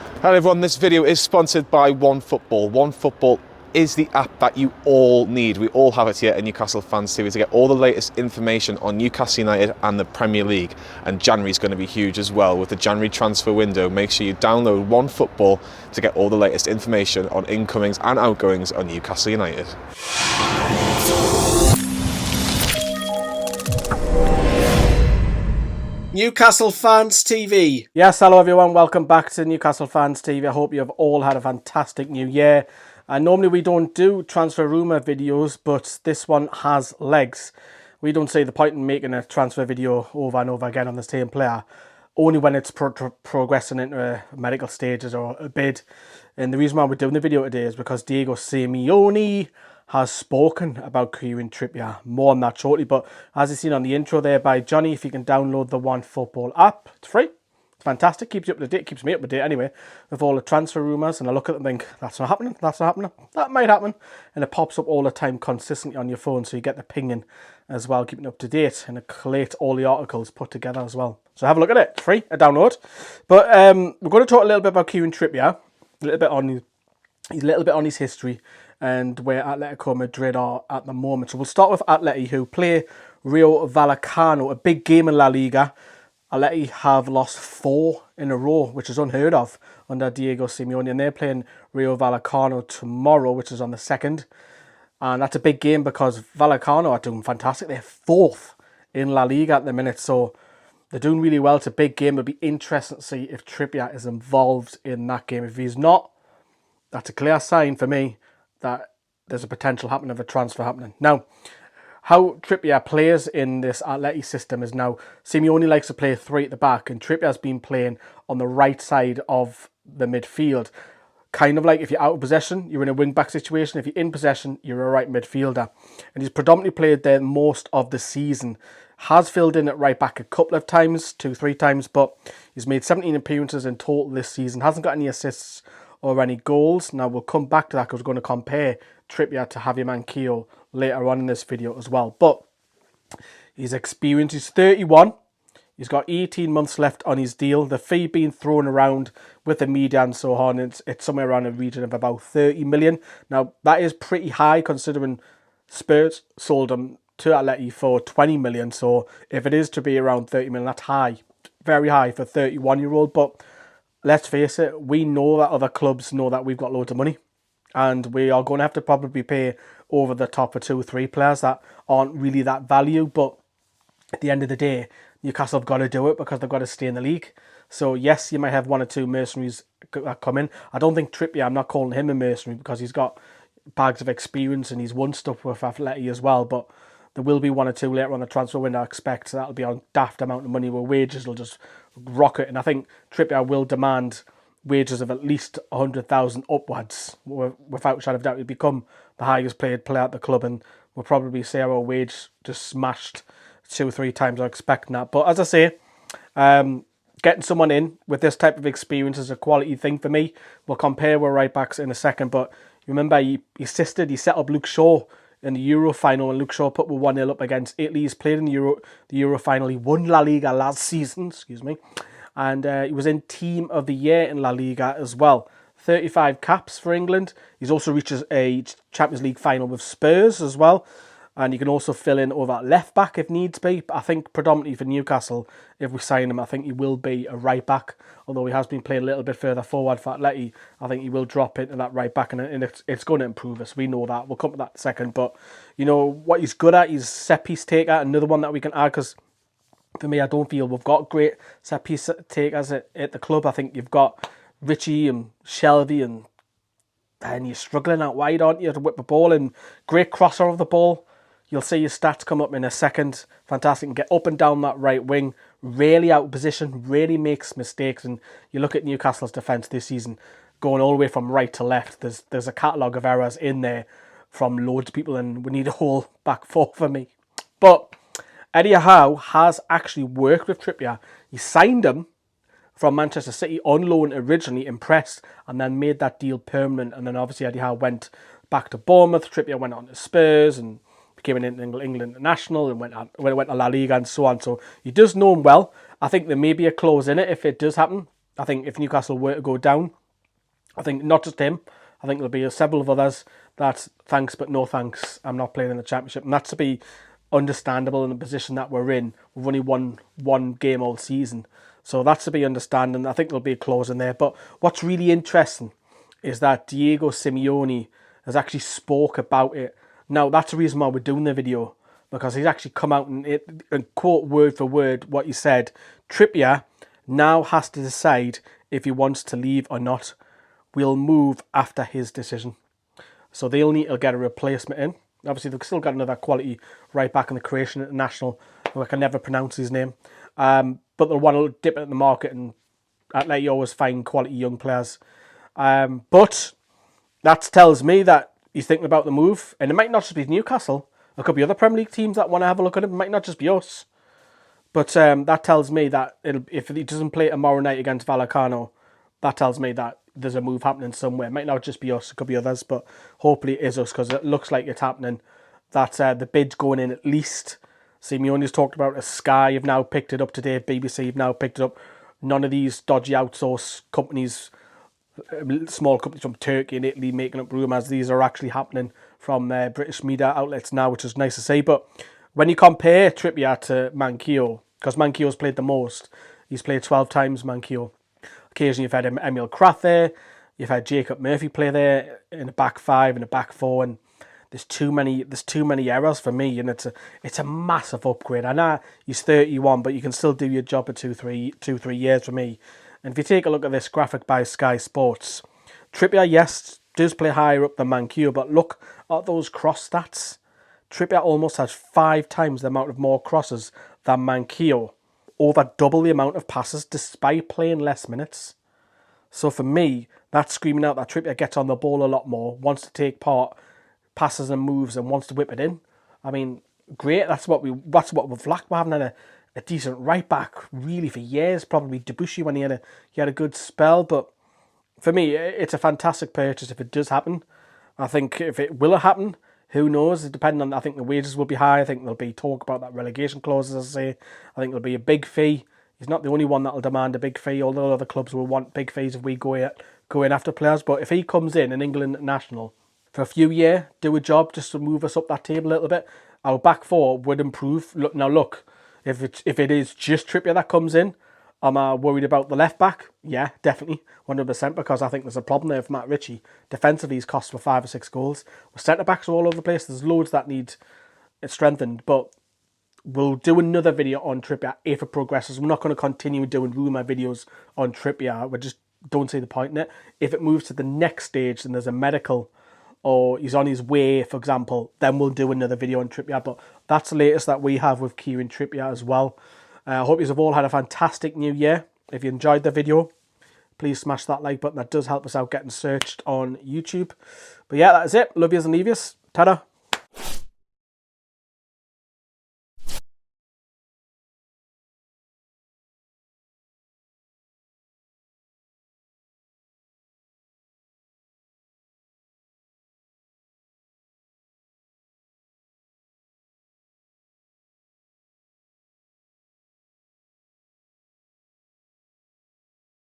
Hello everyone, this video is sponsored by OneFootball. OneFootball is the app that you all need. We all have it here at Newcastle Fans TV to get all the latest information on Newcastle United and the Premier League. And January is going to be huge as well with the January transfer window. Make sure you download OneFootball to get all the latest information on incomings and outgoings on Newcastle United. Newcastle Fans TV. Yes, hello everyone, welcome back to Newcastle Fans TV. I hope you have all had a fantastic new year. Normally we don't do transfer rumour videos, but this one has legs. We don't see the point in making a transfer video over and over again on the same player, only when it's progressing into medical stages or a bid. And the reason why we're doing the video today is because Diego Simeone has spoken about Kieran Trippier. More on that shortly, but as you've seen on the intro there by Johnny, if you can download the OneFootball app, it's free. It's fantastic, keeps you up to date, keeps me up to date anyway, with all the transfer rumours, and I look at it and think, that's not happening, that's not happening, that might happen, and it pops up all the time consistently on your phone, so you get the pinging as well, keeping up to date, and it collates all the articles put together as well. So have a look at it, it's free, a download. But we're going to talk a little bit about Kieran Trippier, a little bit on his history, and where Atletico Madrid are at the moment. So we'll start with Atleti, who play Rayo Vallecano, a big game in La Liga. Atleti have lost 4 in a row, which is unheard of under Diego Simeone, and they're playing Rayo Vallecano tomorrow, which is on the 2nd. And that's a big game because Vallecano are doing fantastic. They're 4th in La Liga at the minute, so they're doing really well. It's a big game. It'll be interesting to see if Trippier is involved in that game. If he's not, that's a clear sign for me that there's a potential happening of a transfer happening. Now, how Trippier plays in this Atleti system is now Simeone likes to play 3 at the back, and Trippier's been playing on the right side of the midfield. Kind of like if you're out of possession, you're in a wing-back situation. If you're in possession, you're a right midfielder. And he's predominantly played there most of the season. Has filled in at right back a couple of times, 2-3 times, but he's made 17 appearances in total this season. Hasn't got any assists or any goals. Now we'll come back to that because we're going to compare Trippier to Javier Manquillo later on in this video as well. But his experience, he's 31. He's got 18 months left on his deal. The fee being thrown around with the media and so on, it's somewhere around a region of about 30 million. Now that is pretty high considering Spurs sold him to Atleti for 20 million. So if it is to be around 30 million, that's high. Very high for a 31-year-old. But let's face it, we know that other clubs know that we've got loads of money, and we are going to have to probably pay over the top for 2 or 3 players that aren't really that value. But at the end of the day, Newcastle have got to do it because they've got to stay in the league. So yes, you might have 1 or 2 mercenaries that come in. I don't think Trippier, I'm not calling him a mercenary because he's got bags of experience and he's won stuff with Atleti as well. But there will be 1 or 2 later on the transfer window, I expect. So that'll be on daft amount of money where wages will just rocket. And I think Trippier will demand wages of at least 100,000 upwards. Without a shadow of doubt, he'll become the highest paid player at the club, and we'll probably see our wage just smashed 2 or 3 times. I'm expecting that. But as I say, getting someone in with this type of experience is a quality thing for me. We'll compare with right backs in a second, but remember he set up Luke Shaw in the Euro final, and Luke Shaw put 1-0 up against Italy. He's played in the Euro final. He won La Liga last season, and he was in Team of the Year in La Liga as well. 35 caps for England. He's also reached a Champions League final with Spurs as well. And you can also fill in over left back if needs be. But I think predominantly for Newcastle, if we sign him, I think he will be a right back. Although he has been playing a little bit further forward for Atleti, I think he will drop into that right back, and it's going to improve us. We know that. We'll come to that in a second. But you know what he's good at? He's set piece taker. Another one that we can add, because for me, I don't feel we've got great set piece takers at the club. I think you've got Richie and Shelby, and you're struggling out wide, aren't you, to whip the ball, and great crosser of the ball. You'll see your stats come up in a second. Fantastic. And get up and down that right wing. Really out of position. Really makes mistakes. And you look at Newcastle's defence this season, going all the way from right to left. There's a catalogue of errors in there from loads of people, and we need a whole back four for me. But Eddie Howe has actually worked with Trippier. He signed him from Manchester City on loan originally, impressed, and then made that deal permanent. And then obviously Eddie Howe went back to Bournemouth. Trippier went on to Spurs and became an England international and went to La Liga and so on. So he does know him well. I think there may be a clause in it if it does happen. I think if Newcastle were to go down, I think not just him, I think there'll be several of others that thanks but no thanks, I'm not playing in the Championship. And that's to be understandable in the position that we're in. We've only won one game all season. So that's to be understanding. I think there'll be a clause in there. But what's really interesting is that Diego Simeone has actually spoke about it. Now, that's the reason why we're doing the video, because he's actually come out and quote word for word what he said. Trippier now has to decide if he wants to leave or not. We'll move after his decision. So they'll need to get a replacement in. Obviously, they've still got another quality right back in the Croatian international, who I can never pronounce his name. But they'll want to dip into the market, and Atleti always find quality young players. But that tells me that he's thinking about the move. And it might not just be Newcastle. There could be other Premier League teams that want to have a look at him. It might not just be us. But that tells me that if he doesn't play tomorrow night against Vallecano, that tells me that there's a move happening somewhere. It might not just be us, it could be others, but hopefully it is us, because it looks like it's happening. That the bid's going in at least. Simeone's talked about it. Sky have now picked it up today. BBC have now picked it up. None of these dodgy outsource companies, small companies from Turkey and Italy making up rumours. These are actually happening from British media outlets now, which is nice to see. But when you compare Trippier to Manquillo, because Manquillo's played the most, he's played 12 times, Manquillo. Occasionally you've had Emil Krath there, you've had Jacob Murphy play there in a back five, in a back four, and there's too many errors for me, and it's a massive upgrade. I know he's 31, but you can still do your job for 2-3 years for me. And if you take a look at this graphic by Sky Sports, Trippier, yes, does play higher up than Manquillo, but look at those cross stats. Trippier almost has 5 times the amount of more crosses than Manquillo. Over double the amount of passes despite playing less minutes. So for me, that's screaming out that Trippier gets on the ball a lot more, wants to take part, passes and moves, and wants to whip it in. I mean, great. That's what we've lacked. We haven't had a decent right back really for years. Probably Debussy when he had a good spell. But for me, it's a fantastic purchase if it does happen. I think if it will happen, who knows? Depending on, I think the wages will be high. I think there'll be talk about that relegation clause, as I say. I think there'll be a big fee. He's not the only one that'll demand a big fee. Although other clubs will want big fees if we go in after players. But if he comes in an England national for a few years, do a job just to move us up that table a little bit, our back four would improve. Look, if it is just Trippier that comes in, am I worried about the left back? Yeah, definitely, 100%, because I think there's a problem there for Matt Ritchie. Defensively, he's cost for 5 or 6 goals. Our centre backs are all over the place. There's loads that need strengthened, but we'll do another video on Trippier if it progresses. We're not going to continue doing rumour videos on Trippier. We just don't see the point in it. If it moves to the next stage and there's a medical, or he's on his way, for example, then we'll do another video on Trippier. But that's the latest that we have with Kieran Trippier as well. I hope you have all had a fantastic new year. If you enjoyed the video, please smash that like button. That does help us out getting searched on YouTube. But yeah, that is it. Love yous and leave yous. Ta-da.